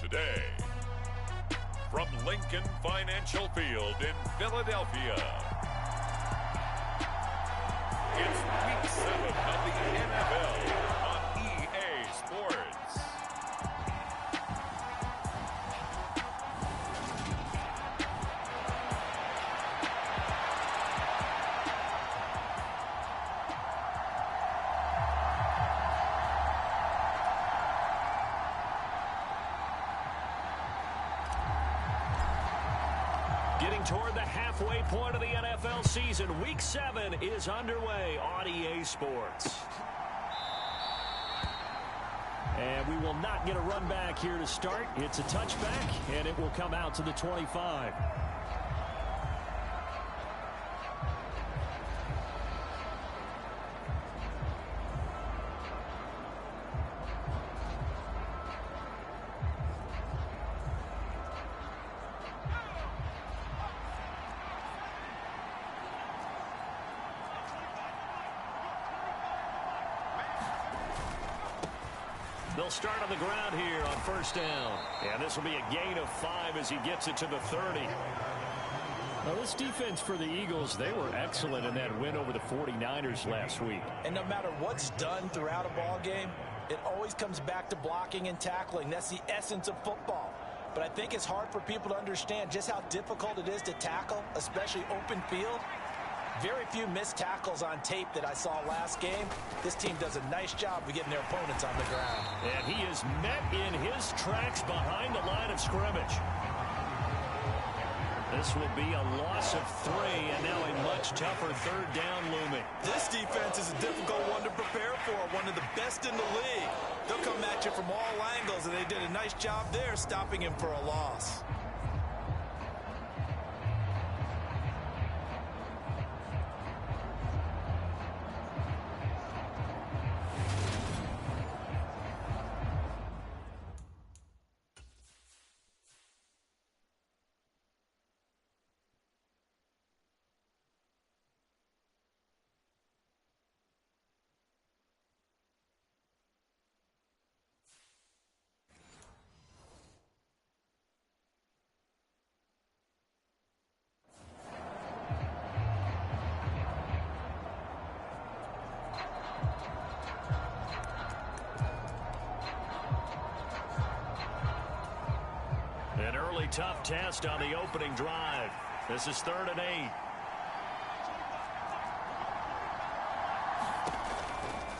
the day. From Lincoln Financial Field in Philadelphia, it's Week 7 of the NFL on EA Sports. Getting toward the halfway point of the NFL season, Week 7 is underway on EA Sports. And we will not get a run back here to start. It's a touchback, and it will come out to the 25. They'll start on the ground here on first down. And this will be a gain of 5 as he gets it to the 30. Now, this defense for the Eagles, they were excellent in that win over the 49ers last week. And no matter what's done throughout a ball game, it always comes back to blocking and tackling. That's the essence of football. But I think it's hard for people to understand just how difficult it is to tackle, especially open field. Very few missed tackles on tape that I saw last game. This team does a nice job of getting their opponents on the ground. And he is met in his tracks behind the line of scrimmage. This will be a loss of 3, and now a much tougher third down looming. This defense is a difficult one to prepare for, one of the best in the league. They'll come at you from all angles, and they did a nice job there stopping him for a loss. An early tough test on the opening drive. This is 3rd and 8.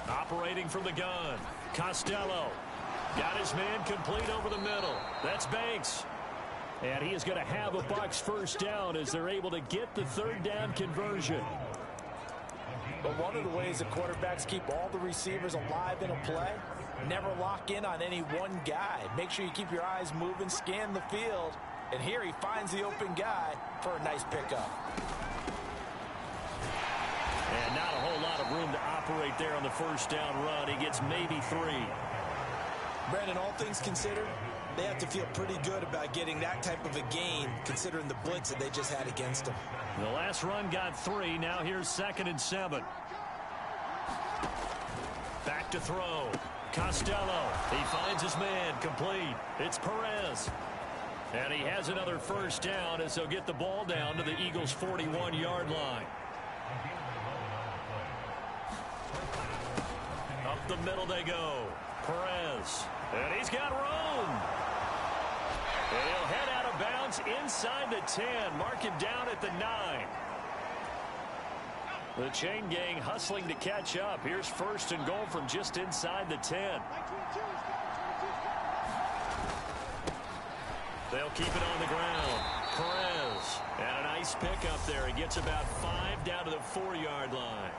Operating from the gun, Costello. Got his man complete over the middle. That's Banks. And he is going to have a Bucs first down as they're able to get the third down conversion. But one of the ways that quarterbacks keep all the receivers alive in a play, never lock in on any one guy. Make sure you keep your eyes moving, scan the field. And here he finds the open guy for a nice pickup. And not a whole lot of room to operate there on the first down run. He gets maybe 3. Brandon, all things considered, they have to feel pretty good about getting that type of a gain, considering the blitz that they just had against them. The last run got 3. Now here's 2nd and 7. Back to throw. Costello. He finds his man complete. It's Perez. And he has another first down as they'll get the ball down to the Eagles' 41-yard line. Up the middle they go. Perez. And he's got room. And he'll head out of bounds inside the 10. Mark him down at the 9. The chain gang hustling to catch up. Here's 1st and goal from just inside the 10. They'll keep it on the ground. Perez. And a nice pickup there. He gets about 5 down to the 4-yard line.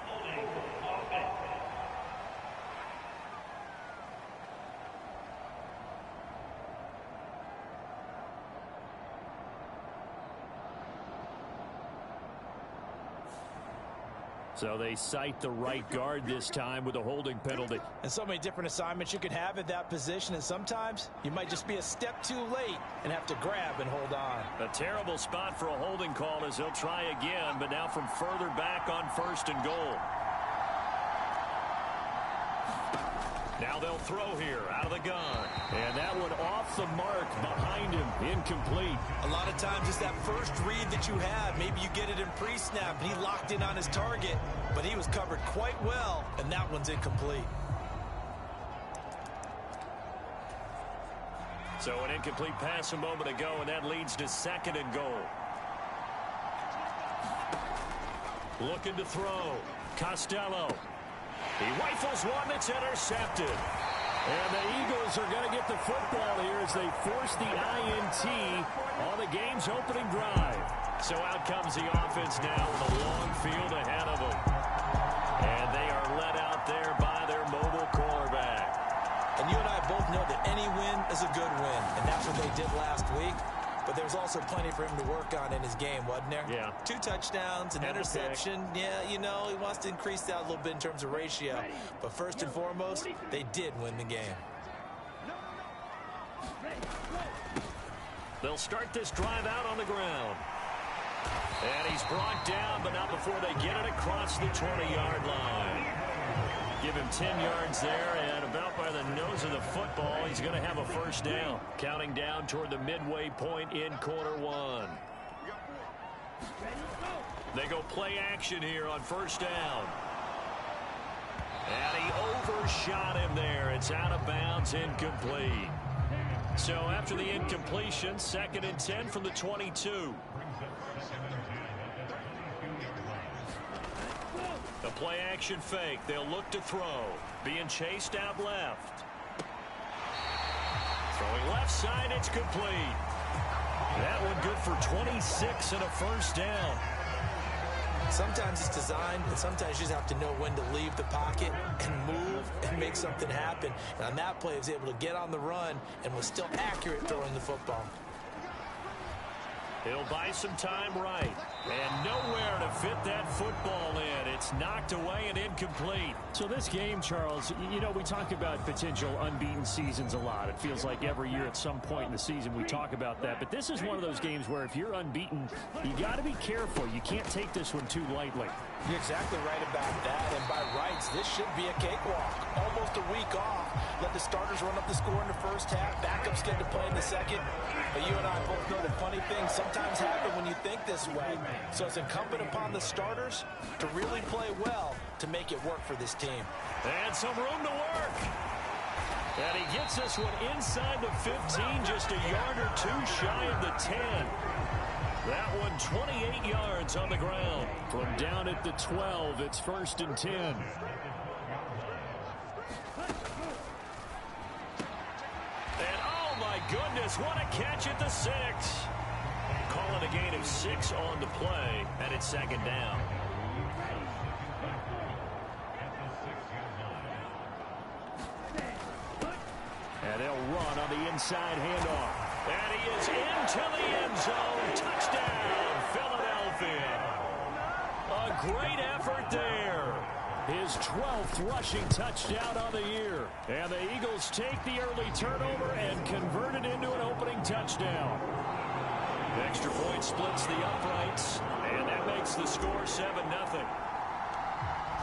So they cite the right guard this time with a holding penalty. And so many different assignments you could have at that position, and sometimes you might just be a step too late and have to grab and hold on. A terrible spot for a holding call as he'll try again, but now from further back on 1st and goal. Now they'll throw here out of the gun. And that one off the mark behind him. Incomplete. A lot of times it's that first read that you have. Maybe you get it in pre-snap, and he locked in on his target, but he was covered quite well, and that one's incomplete. So an incomplete pass a moment ago, and that leads to 2nd and goal. Looking to throw. Costello. He rifles one that's intercepted. And the Eagles are going to get the football here as they force the INT on the game's opening drive. So out comes the offense now with a long field ahead of them. And they are led out there by their mobile quarterback. And you and I both know that any win is a good win, and that's what they did last week. But there's also plenty for him to work on in his game, wasn't there? Yeah. 2 touchdowns, an interception. Yeah, you know, he wants to increase that a little bit in terms of ratio. But first and foremost, they did win the game. They'll start this drive out on the ground. And he's brought down, but not before they get it across the 20-yard line. Give him 10 yards there, and about by the nose of the football, he's going to have a first down. Counting down toward the midway point in quarter 1. They go play action here on first down. And he overshot him there. It's out of bounds, incomplete. So after the incompletion, 2nd and 10 from the 22. The play action fake. They'll look to throw. Being chased out left. Throwing left side, it's complete. That one good for 26 and a first down. Sometimes it's designed, and sometimes you just have to know when to leave the pocket and move and make something happen. And on that play, he was able to get on the run and was still accurate throwing the football. He'll buy some time right. And nowhere to fit that football in. It's knocked away and incomplete. So this game, Charles, you know, we talk about potential unbeaten seasons a lot. It feels like every year at some point in the season we talk about that. But this is one of those games where if you're unbeaten, you got to be careful. You can't take this one too lightly. You're exactly right about that. And by rights, this should be a cakewalk. Almost a week off. Let the starters run up the score in the first half. Backups get to play in the second. But you and I both know that funny things sometimes happen when you think this way. So it's incumbent upon the starters to really play well to make it work for this team. And some room to work. And he gets this one inside the 15, just a yard or two shy of the 10. That one 28 yards on the ground. From down at the 12, it's 1st and 10. And oh my goodness, what a catch at the 6. Calling a gain of 6 on the play, and it's 2nd down. And they'll run on the inside handoff. And he is into the end zone. Touchdown, Philadelphia. A great effort there. His 12th rushing touchdown on the year. And the Eagles take the early turnover and convert it into an opening touchdown. The extra point splits the uprights, and that makes the score 7-0.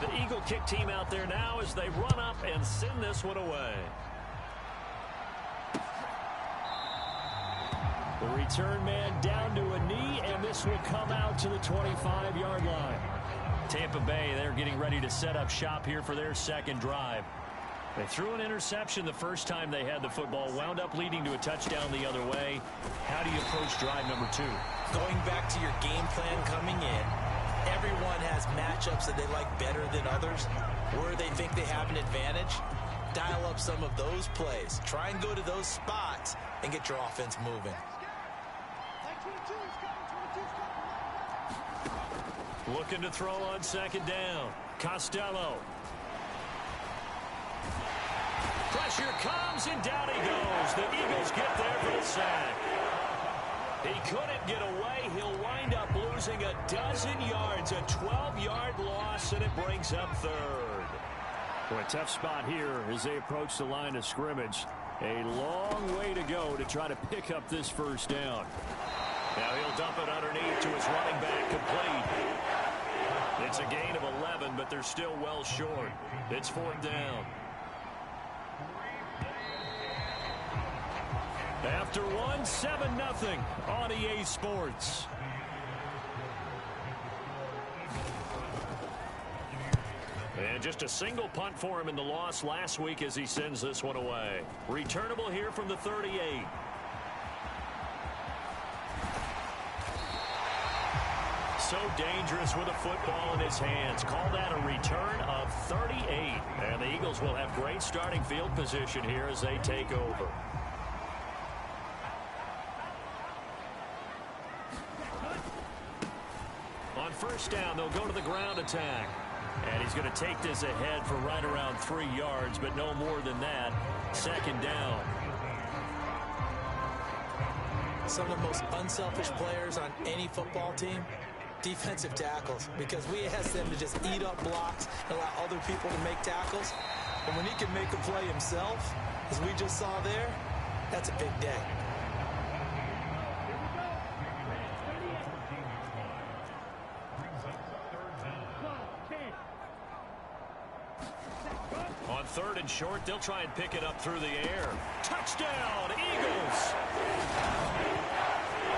The Eagle kick team out there now as they run up and send this one away. The return man down to a knee, and this will come out to the 25-yard line. Tampa Bay, they're getting ready to set up shop here for their second drive. They threw an interception the first time they had the football, wound up leading to a touchdown the other way. How do you approach drive number 2? Going back to your game plan coming in, everyone has matchups that they like better than others, where they think they have an advantage. Dial up some of those plays. Try and go to those spots and get your offense moving. Looking to throw on 2nd down. Costello. Pressure comes, and down he goes. The Eagles get there for the sack. He couldn't get away. He'll wind up losing a dozen yards, a 12-yard loss, and it brings up 3rd. Boy, a tough spot here as they approach the line of scrimmage. A long way to go to try to pick up this first down. Now he'll dump it underneath to his running back, complete. It's a gain of 11, but they're still well short. It's 4th down. After one, 7-0 on EA Sports. And just a single punt for him in the loss last week as he sends this one away. Returnable here from the 38. So dangerous with a football in his hands. Call that a return of 38. And the Eagles will have great starting field position here as they take over. On first down, they'll go to the ground attack. And he's going to take this ahead for right around 3 yards, but no more than that. Second down. Some of the most unselfish players on any football team, defensive tackles, because we ask them to just eat up blocks and allow other people to make tackles. And when he can make a play himself, as we just saw there, that's a big day. On third and short, they'll try and pick it up through the air. Touchdown, Eagles!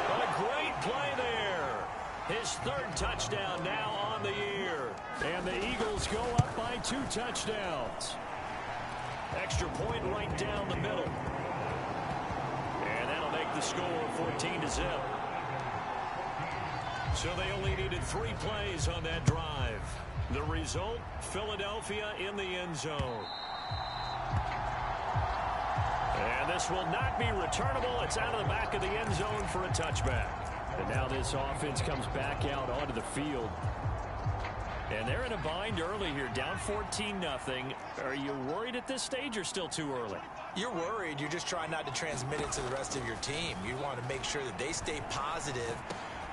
A great play there. His third touchdown now on the year. And the Eagles go up by 2 touchdowns. Extra point right down the middle. And that'll make the score 14-0. So they only needed 3 plays on that drive. The result, Philadelphia in the end zone. And this will not be returnable. It's out of the back of the end zone for a touchback. And now this offense comes back out onto the field. And they're in a bind early here, down 14-0. Are you worried at this stage or still too early? You're worried. You're just trying not to transmit it to the rest of your team. You want to make sure that they stay positive.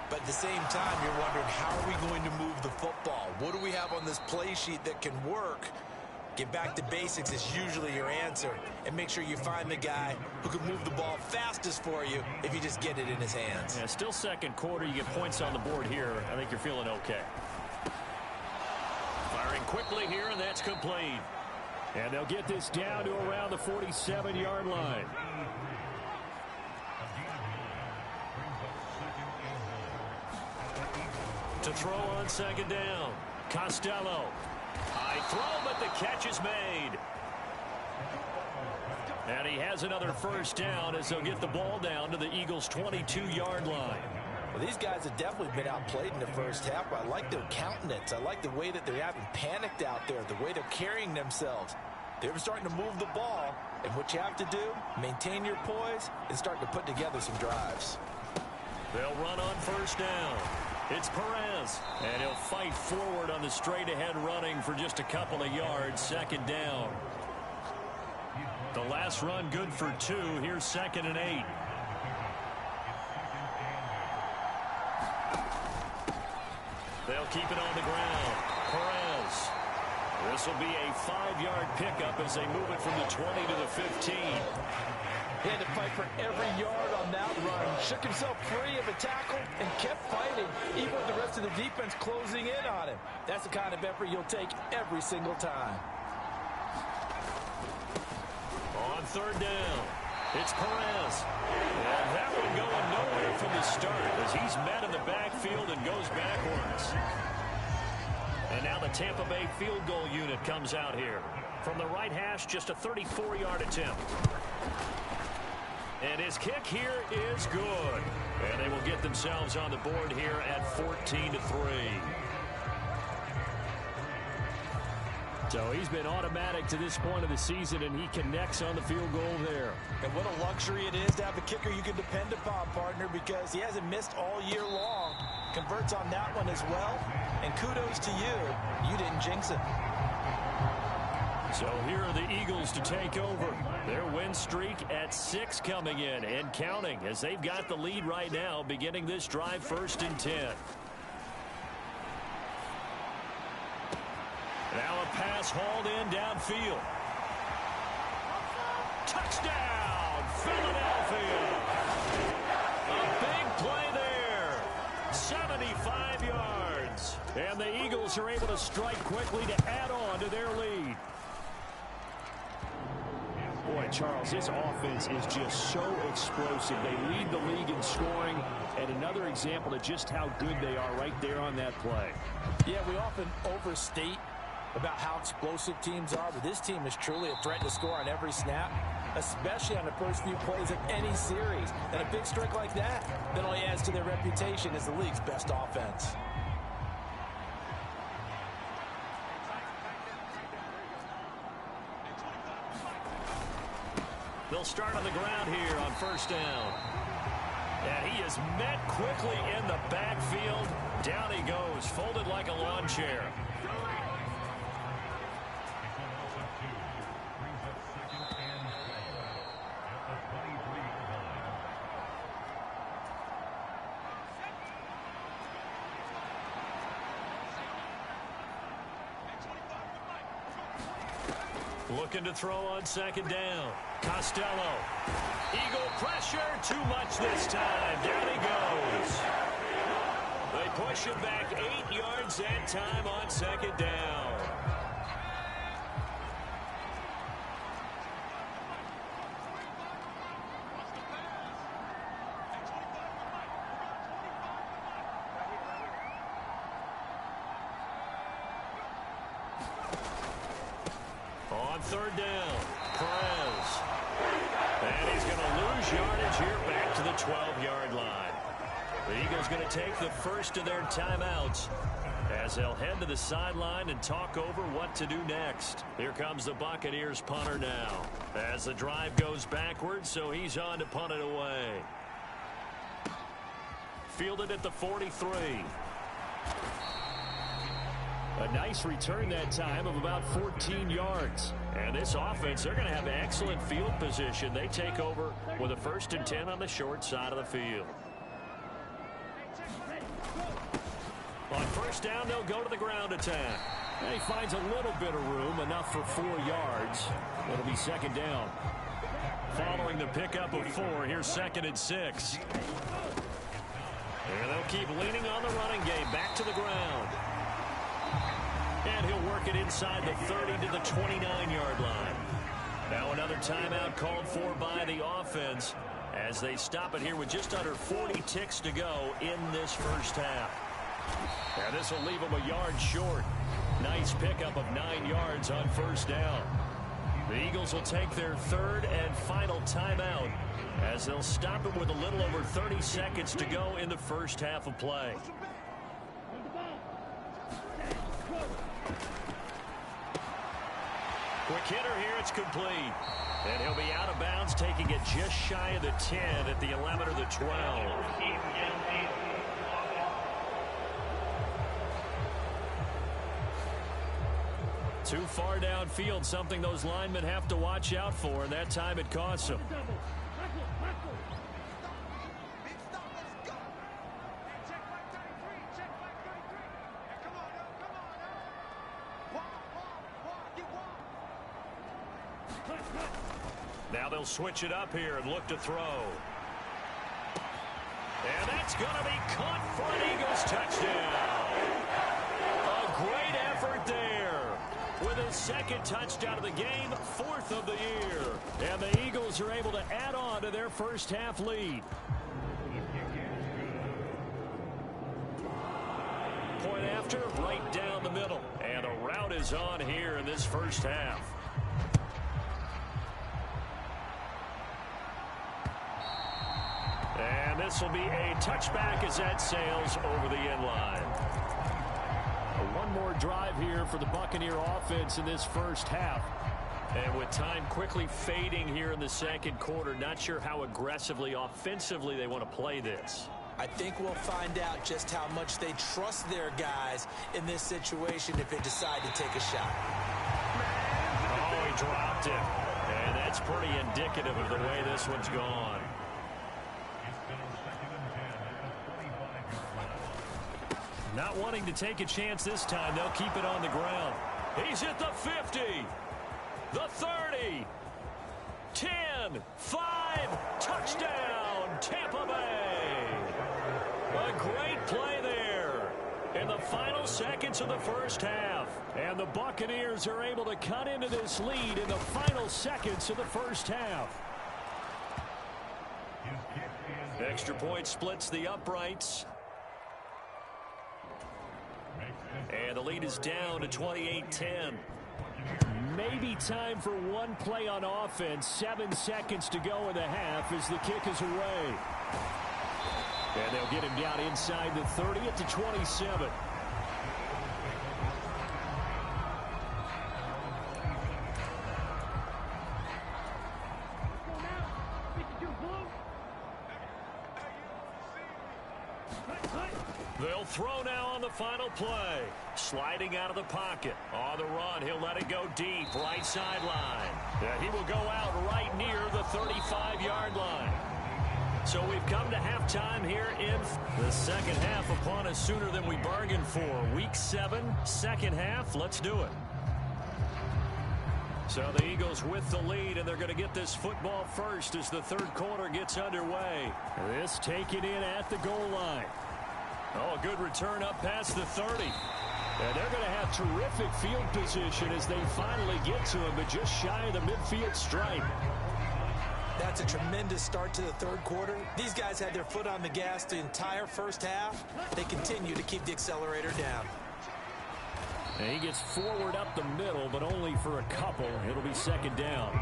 But at the same time, you're wondering, how are we going to move the football? What do we have on this play sheet that can work? Get back to basics is usually your answer. And make sure you find the guy who can move the ball fastest for you if you just get it in his hands. Yeah, still second quarter. You get points on the board here. I think you're feeling okay. Firing quickly here, and that's complete. And they'll get this down to around the 47-yard line. To throw on second down. Costello. High throw, but the catch is made. And he has another first down as they'll get the ball down to the Eagles' 22-yard line. Well, these guys have definitely been outplayed in the first half, but I like their countenance. I like the way that they haven't panicked out there, the way they're carrying themselves. They're starting to move the ball, and what you have to do, maintain your poise and start to put together some drives. They'll run on first down. It's Perez, and he'll fight forward on the straight-ahead running for just a couple of yards. Second down. The last run good for 2. Here's 2nd and 8. They'll keep it on the ground. Perez. This will be a 5-yard pickup as they move it from the 20 to the 15. He had to fight for every yard on that run. Shook himself free of a tackle and kept fighting, even with the rest of the defense closing in on him. That's the kind of effort you'll take every single time. On third down, it's Perez. And that one going nowhere from the start as he's met in the backfield and goes backwards. And now the Tampa Bay field goal unit comes out here. From the right hash, just a 34-yard attempt. And his kick here is good. And they will get themselves on the board here at 14-3. So he's been automatic to this point of the season, and he connects on the field goal there. And what a luxury it is to have a kicker you can depend upon, partner, because he hasn't missed all year long. Converts on that one as well. And kudos to you. You didn't jinx it. So here are the Eagles to take over. Their win streak at 6 coming in and counting as they've got the lead right now, beginning this drive 1st and 10. Now a pass hauled in downfield. Touchdown, Philadelphia. A big play there. 75 yards. And the Eagles are able to strike quickly to add on to their lead. Boy, Charles, this offense is just so explosive. They lead the league in scoring, and another example of just how good they are right there on that play. Yeah, we often overstate about how explosive teams are, but this team is truly a threat to score on every snap, especially on the first few plays of any series. And a big streak like that only adds to their reputation as the league's best offense. They'll start on the ground here on first down. And he is met quickly in the backfield. Down he goes, folded like a lawn chair. Looking to throw on second down. Costello. Eagle pressure. Too much this time. Down he goes. They push him back 8 yards that time on second down. On third down, Perez. And he's going to lose yardage here back to the 12-yard line. The Eagles going to take the first of their timeouts as they'll head to the sideline and talk over what to do next. Here comes the Buccaneers punter now as the drive goes backwards, so he's on to punt it away. Fielded at the 43. A nice return that time of about 14 yards. And this offense, they're going to have excellent field position. They take over with a 1st and 10 on the short side of the field. On first down, they'll go to the ground attack. And he finds a little bit of room, enough for 4 yards. It'll be second down. Following the pickup of 4, here's 2nd and 6. And they'll keep leaning on the running game, back to the ground. And he'll work it inside the 30 to the 29-yard line. Now another timeout called for by the offense as they stop it here with just under 40 ticks to go in this first half. And this will leave them a yard short. Nice pickup of 9 yards on first down. The Eagles will take their 3rd and final timeout as they'll stop it with a little over 30 seconds to go in the first half of play. Quick hitter here, it's complete. And he'll be out of bounds, taking it just shy of the 10 at the 11 or the 12. Too far downfield, something those linemen have to watch out for, and that time it costs them. Now they'll switch it up here and look to throw. And that's going to be caught for an Eagles touchdown. A great effort there with his 2nd touchdown of the game, 4th of the year. And the Eagles are able to add on to their first half lead. Point after, right down the middle. And a route is on here in this first half. And this will be a touchback as that sails over the end line. One more drive here for the Buccaneer offense in this first half. And with time quickly fading here in the second quarter, not sure how aggressively, offensively they want to play this. I think we'll find out just how much they trust their guys in this situation if they decide to take a shot. Oh, he dropped it. And that's pretty indicative of the way this one's gone. Not wanting to take a chance this time, they'll keep it on the ground. He's at the 50, the 30, 10, 5, touchdown, Tampa Bay. A great play there. in the final seconds of the first half. And the Buccaneers are able to cut into this lead in the final seconds of the first half. Extra point splits the uprights. And the lead is down to 28-10. Maybe time for one play on offense. 7 seconds to go in the half as the kick is away. And they'll get him down inside the 30 at the 27. They'll throw now on the final play. Sliding out of the pocket. On the run, he'll let it go deep. Right sideline. And he will go out right near the 35-yard line. So we've come to halftime here in the second half upon us sooner than we bargained for. Week 7, second half. Let's do it. So the Eagles with the lead, and they're going to get this football first as the third quarter gets underway. This taken in at the goal line. Oh, a good return up past the 30. And they're going to have terrific field position as they finally get to him, but just shy of the midfield stripe. That's a tremendous start to the third quarter. These guys had their foot on the gas the entire first half. They continue to keep the accelerator down. And he gets forward up the middle, but only for a couple. It'll be second down.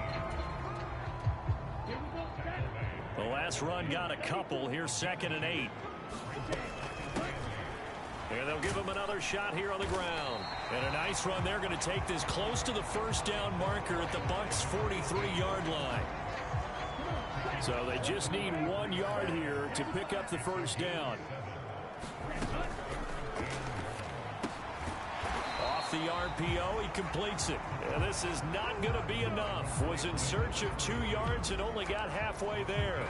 The last run got a couple. Here's 2nd and 8. And they'll give him another shot here on the ground. And a nice run. They're going to take this close to the first down marker at the Bucs' 43-yard line. So they just need 1 yard here to pick up the first down. Off the RPO, he completes it. And this is not going to be enough. Was in search of 2 yards and only got halfway there.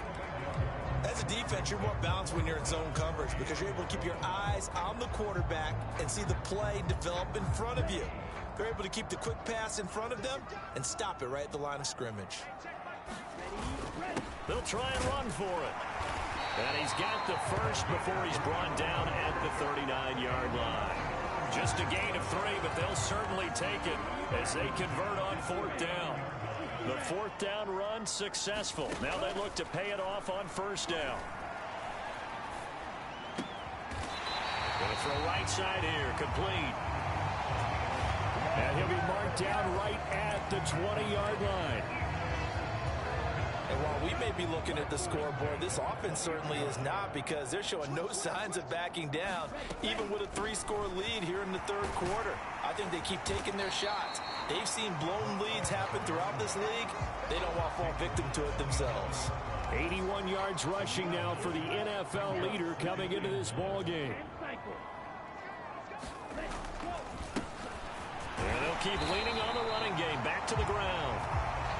As a defense, you're more balanced when you're in zone coverage because you're able to keep your eyes on the quarterback and see the play develop in front of you. They're able to keep the quick pass in front of them and stop it right at the line of scrimmage. They'll try and run for it. And he's got the first before he's brought down at the 39-yard line. Just a gain of 3, but they'll certainly take it as they convert on 4th down. The 4th down run successful. Now they look to pay it off on 1st down. Going to throw right side here, complete. And he'll be marked down right at the 20-yard line. And while we may be looking at the scoreboard, this offense certainly is not because they're showing no signs of backing down, even with a 3-score lead here in the third quarter. I think they keep taking their shots. They've seen blown leads happen throughout this league. They don't want to fall victim to it themselves. 81 yards rushing now for the NFL leader coming into this ball game. And they'll keep leaning on the running game. Back to the ground.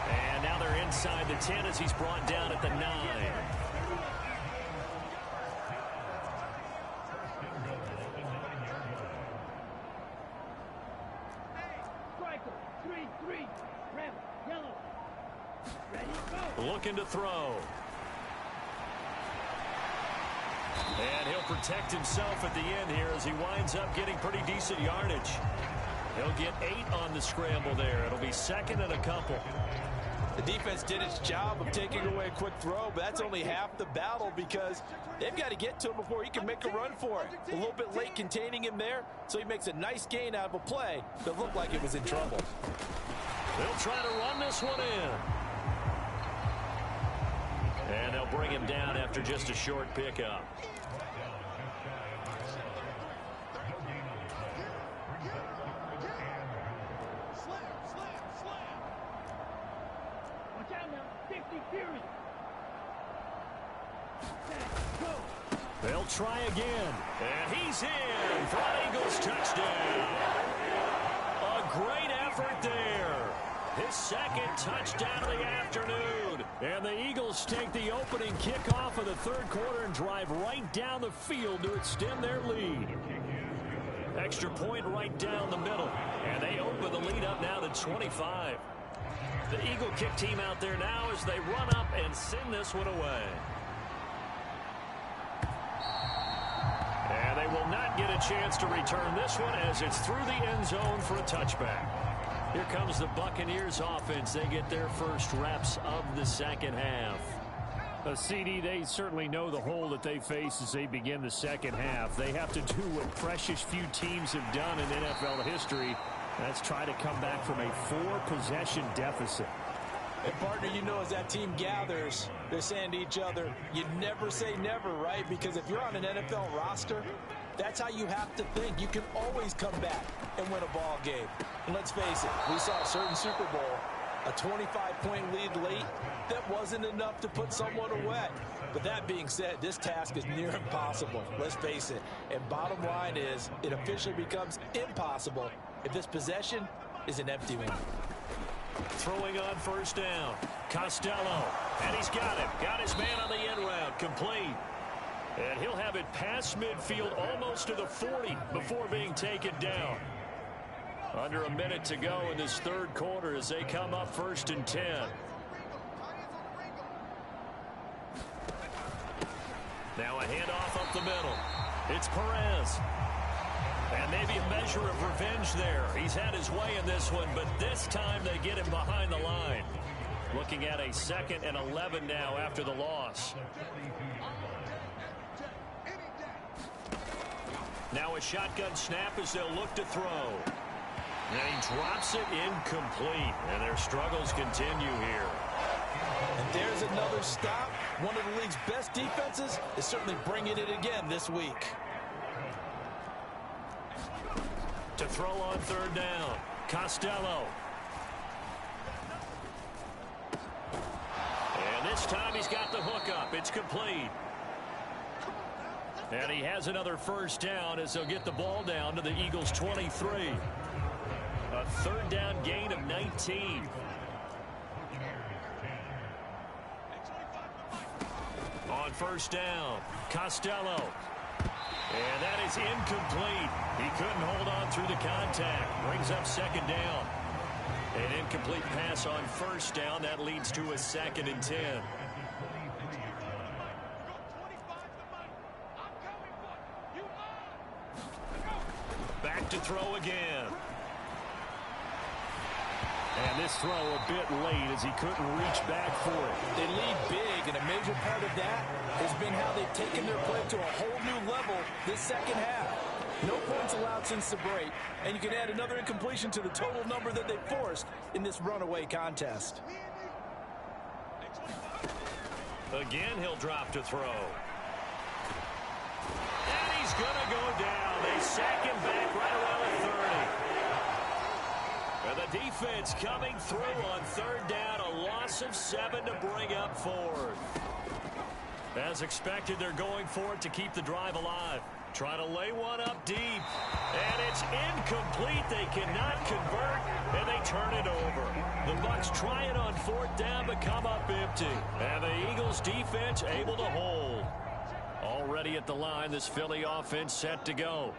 And now they're inside the 10 as he's brought down at the 9. Looking to throw. And he'll protect himself at the end here as he winds up getting pretty decent yardage. He'll get 8 on the scramble there. It'll be 2nd and a couple. The defense did its job of taking away a quick throw, but that's only half the battle because they've got to get to him before he can make a run for it. A little bit late containing him there, so he makes a nice gain out of a play that looked like it was in trouble. They'll try to run this one in. And they'll bring him down after just a short pickup. They'll try again. And he's in for an Eagles touchdown. A great effort there. His 2nd touchdown of the afternoon. And the Eagles take the opening kickoff of the third quarter and drive right down the field to extend their lead. Extra point right down the middle. And they open the lead up now to 25. The Eagle kick team out there now as they run up and send this one away. And they will not get a chance to return this one as it's through the end zone for a touchback. Here comes the Buccaneers offense. They get their first reps of the second half. CD, they certainly know the hole that they face as they begin the second half. They have to do what precious few teams have done in NFL history. That's try to come back from a 4-possession deficit. And partner, you know, as that team gathers, they're saying to each other, you never say never, right? Because if you're on an NFL roster, that's how you have to think. You can always come back and win a ball game. And let's face it, we saw a certain Super Bowl, a 25-point lead late, that wasn't enough to put someone away. But that being said, this task is near impossible. Let's face it. And bottom line is, it officially becomes impossible if this possession is an empty one. Throwing on first down. Costello. And he's got him. Got his man on the end route. Complete. And he'll have it past midfield almost to the 40 before being taken down. Under a minute to go in this third quarter as they come up 1st and 10. Now a handoff up the middle. It's Perez. And maybe a measure of revenge there. He's had his way in this one, but this time they get him behind the line. Looking at a 2nd and 11 now after the loss. Now a shotgun snap as they'll look to throw. And he drops it incomplete. And their struggles continue here. And there's another stop. One of the league's best defenses is certainly bringing it again this week. To throw on 3rd down. Costello. And this time he's got the hook up. It's complete. And he has another 1st down as they'll get the ball down to the Eagles' 23. A 3rd down gain of 19. On 1st down, Costello. And that is incomplete. He couldn't hold on through the contact. Brings up 2nd down. An incomplete pass on 1st down. That leads to a 2nd and 10. Back to throw again. And this throw a bit late as he couldn't reach back for it. They lead big, and a major part of that has been how they've taken their play to a whole new level this second half. No points allowed since the break, and you can add another incompletion to the total number that they forced in this runaway contest. Again, he'll drop to throw. And he's going to go down. They sack him back right around the 30. And the defense coming through on 3rd down. A loss of 7 to bring up 4th. As expected, they're going for it to keep the drive alive. Trying to lay one up deep. And it's incomplete. They cannot convert, and they turn it over. The Bucs try it on 4th down, but come up empty. And the Eagles defense able to hold. Already at the line, this Philly offense set to go.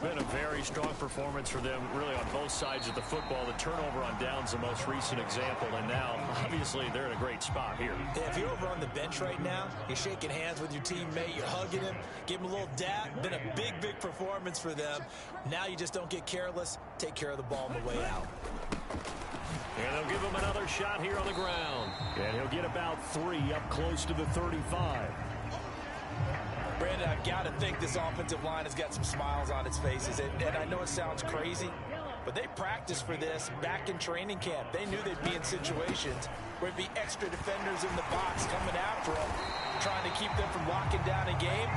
Been a very strong performance for them, really, on both sides of the football. The turnover on downs, the most recent example, and now, obviously, they're in a great spot here. Yeah, if you're over on the bench right now, you're shaking hands with your teammate, you're hugging him, give him a little dap. Been a big, big performance for them. Now you just don't get careless. Take care of the ball on the way out. And they'll give him another shot here on the ground. And he'll get about 3 up close to the 35. Brandon, I've got to think this offensive line has got some smiles on its faces. And I know it sounds crazy, but they practiced for this back in training camp. They knew they'd be in situations where it'd be extra defenders in the box coming after them, trying to keep them from locking down a game.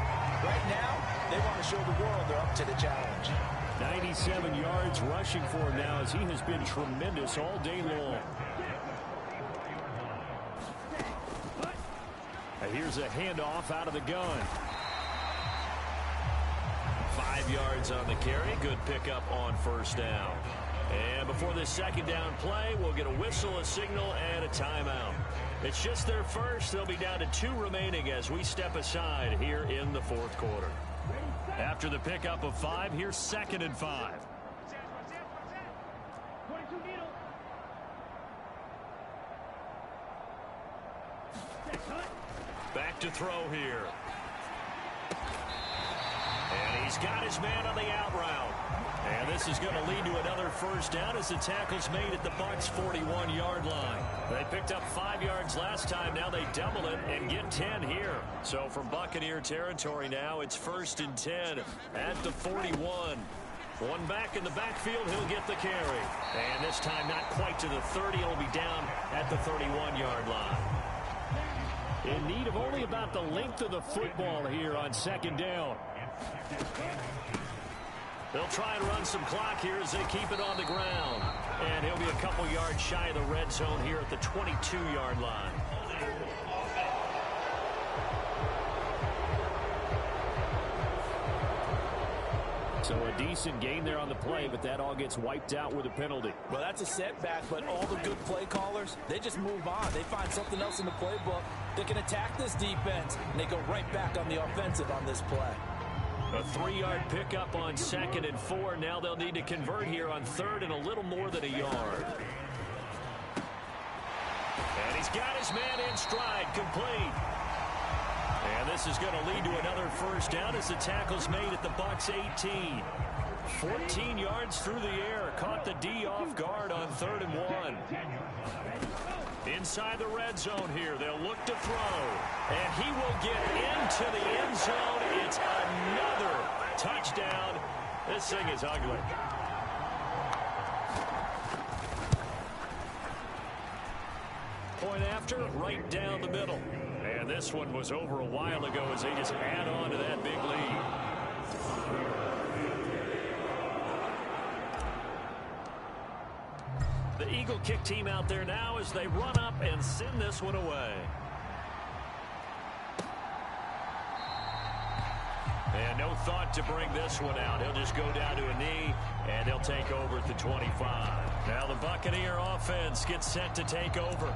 Right now, they want to show the world they're up to the challenge. 97 yards rushing for him now as he has been tremendous all day long. And here's a handoff out of the gun. 5 yards on the carry. Good pickup on 1st down. And before this 2nd down play, we'll get a whistle, a signal, and a timeout. It's just their first. They'll be down to 2 remaining as we step aside here in the 4th quarter. After the pickup of 5, here's 2nd and 5. Back to throw here. And he's got his man on the out route. And this is going to lead to another first down as the tackle's made at the Bucs' 41-yard line. They picked up 5 yards last time. Now they double it and get 10 here. So from Buccaneer territory now, it's 1st and 10 at the 41. One back in the backfield, he'll get the carry. And this time not quite to the 30. It'll be down at the 31-yard line. In need of only about the length of the football here on 2nd down. They'll try and run some clock here as they keep it on the ground. And he'll be a couple yards shy of the red zone here at the 22-yard line. So a decent gain there on the play, but that all gets wiped out with a penalty. Well, that's a setback, but all the good play callers, they just move on. They find something else in the playbook that can attack this defense, and they go right back on the offensive on this play. A 3-yard pickup on 2nd and 4. Now they'll need to convert here on 3rd and a little more than a yard. And he's got his man in stride, complete. And this is going to lead to another first down as the tackle's made at the Bucs' 18. 14 yards through the air. Caught the D off guard on 3rd and 1. Inside the red zone here. They'll look to throw. And he will get into the end zone. It's another touchdown. This thing is ugly. Point after, right down the middle. And this one was over a while ago as they just add on to that big lead. The Eagle kick team out there now as they run up and send this one away. And no thought to bring this one out. He'll just go down to a knee, and they'll take over at the 25. Now the Buccaneer offense gets set to take over.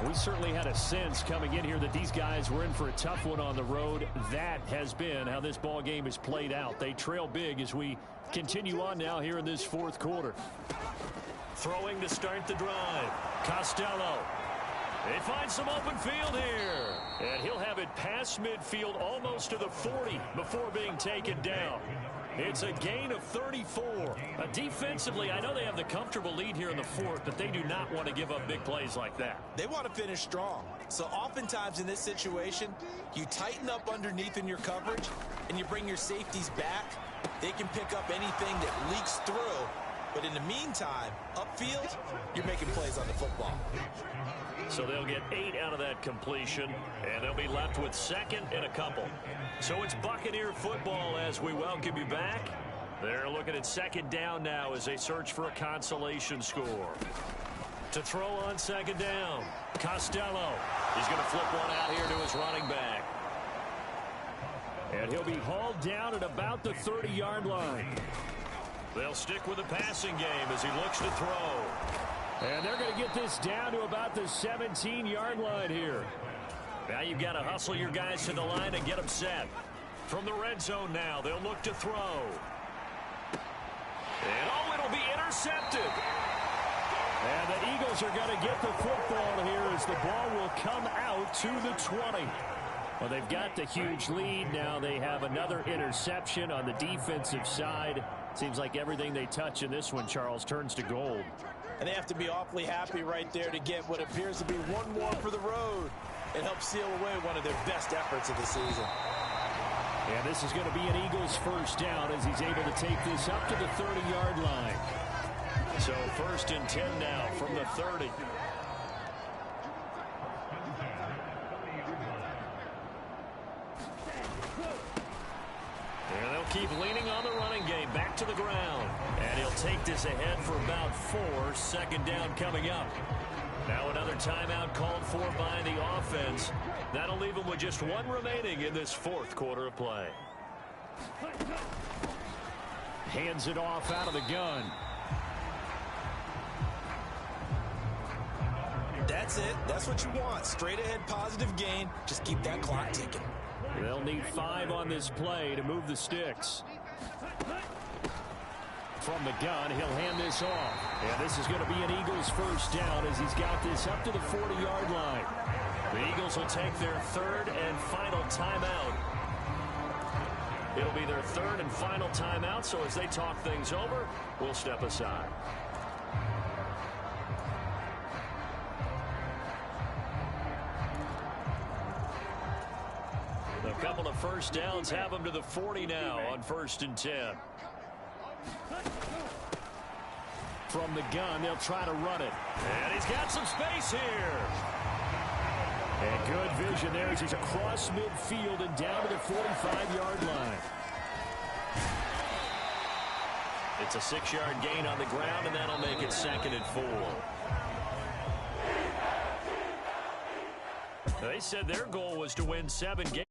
We certainly had a sense coming in here that these guys were in for a tough one on the road. That has been how this ball game has played out. They trail big as we continue on now here in this 4th quarter. Throwing to start the drive. Costello. They find some open field here. And he'll have it past midfield almost to the 40 before being taken down. It's a gain of 34. Defensively, I know they have the comfortable lead here in the 4th, but they do not want to give up big plays like that. They want to finish strong. So oftentimes in this situation, you tighten up underneath in your coverage, and you bring your safeties back. They can pick up anything that leaks through. But in the meantime, upfield, you're making plays on the football. So they'll get 8 out of that completion, and they'll be left with 2nd and a couple. So it's Buccaneer football as we welcome you back. They're looking at 2nd down now as they search for a consolation score. To throw on 2nd down, Costello. He's going to flip one out here to his running back. And he'll be hauled down at about the 30-yard line. They'll stick with the passing game as he looks to throw. And they're going to get this down to about the 17-yard line here. Now you've got to hustle your guys to the line and get them set. From the red zone now, they'll look to throw. And oh, it'll be intercepted. And the Eagles are going to get the football here as the ball will come out to the 20. Well, they've got the huge lead. Now they have another interception on the defensive side. Seems like everything they touch in this one, Charles, turns to gold. And they have to be awfully happy right there to get what appears to be one more for the road and help seal away one of their best efforts of the season. And this is going to be an Eagles first down as he's able to take this up to the 30-yard line. So 1st and 10 now from the 30. And they'll keep leaning on the running game back to the ground. And he'll take this ahead for about 4. 2nd down coming up. Now another timeout called for by the offense. That'll leave them with just 1 remaining in this 4th quarter of play. Hands it off out of the gun. That's it. That's what you want. Straight ahead positive gain. Just keep that clock ticking. They'll need 5 on this play to move the sticks. From the gun, he'll hand this off. And this is going to be an Eagles first down as he's got this up to the 40-yard line. The Eagles will take their 3rd and final timeout. It'll be their third and final timeout, so as they talk things over, we'll step aside. A couple of first downs have them to the 40 now on 1st and 10. From the gun, they'll try to run it. And he's got some space here. And good vision there as he's across midfield and down to the 45-yard line. It's a 6-yard gain on the ground, and that'll make it 2nd and 4. They said their goal was to win 7 games.